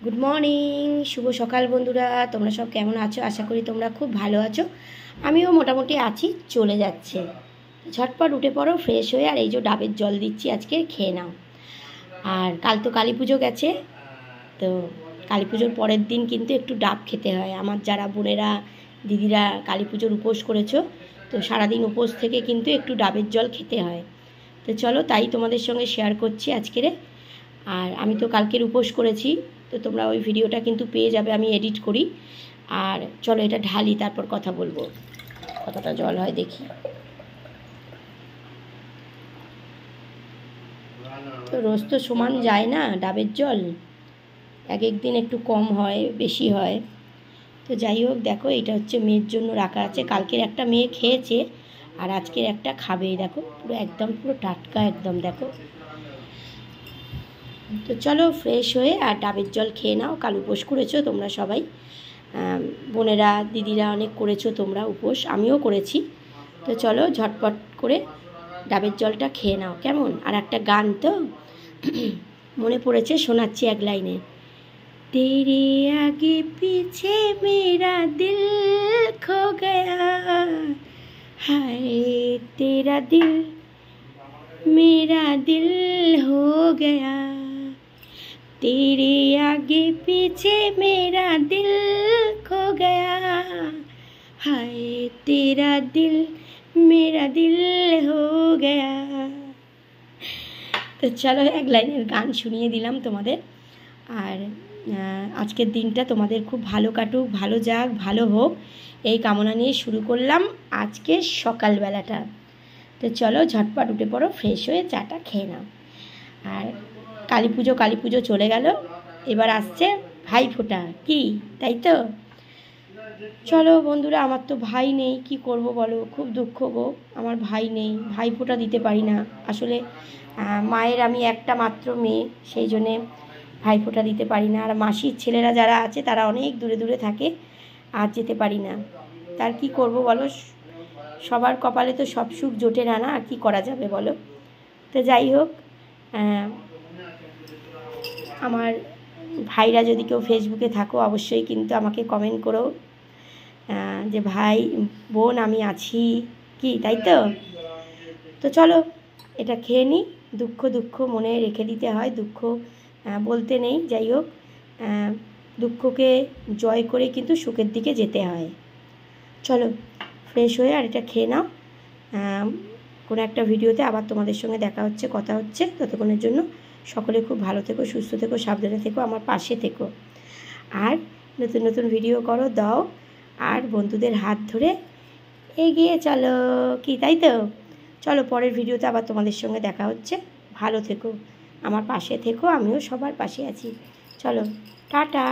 Good morning, শুভ সকাল বন্ধুরা। তোমরা সব কেমন আছো? আশা করি তোমরা খুব ভালো আছো। আমিও মোটামুটি আছি, চলে যাচ্ছে। ঝটপট উঠে পড়ো, ফ্রেশ হয়ে, আর এই যে ডাবের জল দিচ্ছি আজকে, খেয়ে নাও। আর কাল তো কালী পুজো গেছে, তো কালী পুজোর পরের দিন কিন্তু একটু ডাব খেতে হয়। আমার যারা বোনেরা দিদিরা কালী পুজোর উপোস করেছো, তো সারাদিন উপোস থেকে কিন্তু একটু ডাবের জল খেতে হয়। তো চলো, তাই তোমাদের সঙ্গে শেয়ার করছি আজকের। আর আমি তো কালকের উপোস করেছি, তো তোমরা ওই ভিডিওটা কিন্তু পেয়ে যাবে, আমি এডিট করি। আর চলো এটা ঢালি, তারপর কথা বলবো। কতটা জল হয় দেখি। তো রোজ তো সমান যায় না ডাবের জল, এক এক দিন একটু কম হয়, বেশি হয়। তো যাই হোক, দেখো এটা হচ্ছে মেয়ের জন্য রাখা আছে। কালকের একটা মেয়ে খেয়েছে, আর আজকের একটা খাবে। দেখো পুরো একদম পুরো টাটকা একদম, দেখো। তো চলো ফ্রেশ হয়ে আর ডাবের জল খেয়ে নাও। কাল উপোস করেছো তোমরা সবাই, বোনেরা দিদিরা অনেক করেছো তোমরা উপোস, আমিও করেছি। তো চলো ঝটপট করে ডাবের জলটা খেয়ে নাও, কেমন? আর একটা গান তো মনে পড়েছে, শোনাচ্ছি এক লাইনে। তেরে আগে পিছে মেরা দিল খো গয়া, হায় তেরা দিল मेरा दिल हो गया, तेरे आगे पीछे मेरा दिल खो गया, हाय तेरा दिल मेरा दिल हो गया। তো চলো এক লাইনের গান শুনিয়ে দিলাম তোমাদের। আর আজকের দিনটা তোমাদের খুব ভালো কাটুক, ভালো যাক, ভালো হোক, এই কামনা নিয়ে শুরু করলাম আজকে সকালবেলাটা। তো চলো ঝটপট উঠে পড়ো, ফ্রেশ হয়ে চাটা খেয়ে নাও। আর কালী পুজো চলে গেল, এবার আসছে ভাইফোঁটা, কি তাই তো? চলো বন্ধুরা, আমার তো ভাই নেই, কি করব বলো, খুব দুঃখ গো, আমার ভাই নেই, ভাইফোঁটা দিতে পারি না। আসলে মায়ের আমি একটা মাত্র মেয়ে, সেই জন্যে ভাইফোঁটা দিতে পারি না। আর মাসির ছেলেরা যারা আছে তারা অনেক দূরে দূরে থাকে, আর যেতে পারি না। তার কি করব বলো, সবার কপালে তো সব সুখ জোটে না, না কি করা যাবে বলো। তো যাই হোক, আমার ভাইরা যদি কেউ ফেসবুকে থাকো, অবশ্যই কিন্তু আমাকে কমেন্ট করো যে ভাই বোন আমি আছি, কি তাই তো? তো চলো এটা খেয়ে নিই। দুঃখ মনে রেখে দিতে হয়, দুঃখ বলতে নেই। যাই হোক, দুঃখকে জয় করে কিন্তু সুখের দিকে যেতে হয়। চলো ফ্রেশ হয়ে আর এটা খেয়ে নাও। কোনো একটা ভিডিওতে আবার তোমাদের সঙ্গে দেখা হচ্ছে, কথা হচ্ছে। ততক্ষণের জন্য সকলে খুব ভালো থেকো, সুস্থ থেকো, সাবধানে থেকো, আমার পাশে থেকো। আর নতুন নতুন ভিডিও করো, দাও, আর বন্ধুদের হাত ধরে এগিয়ে চলো, কি তাই তো? চলো পরের ভিডিওতে আবার তোমাদের সঙ্গে দেখা হচ্ছে। ভালো থেকো, আমার পাশে থেকো, আমিও সবার পাশে আছি। চলো টাটা।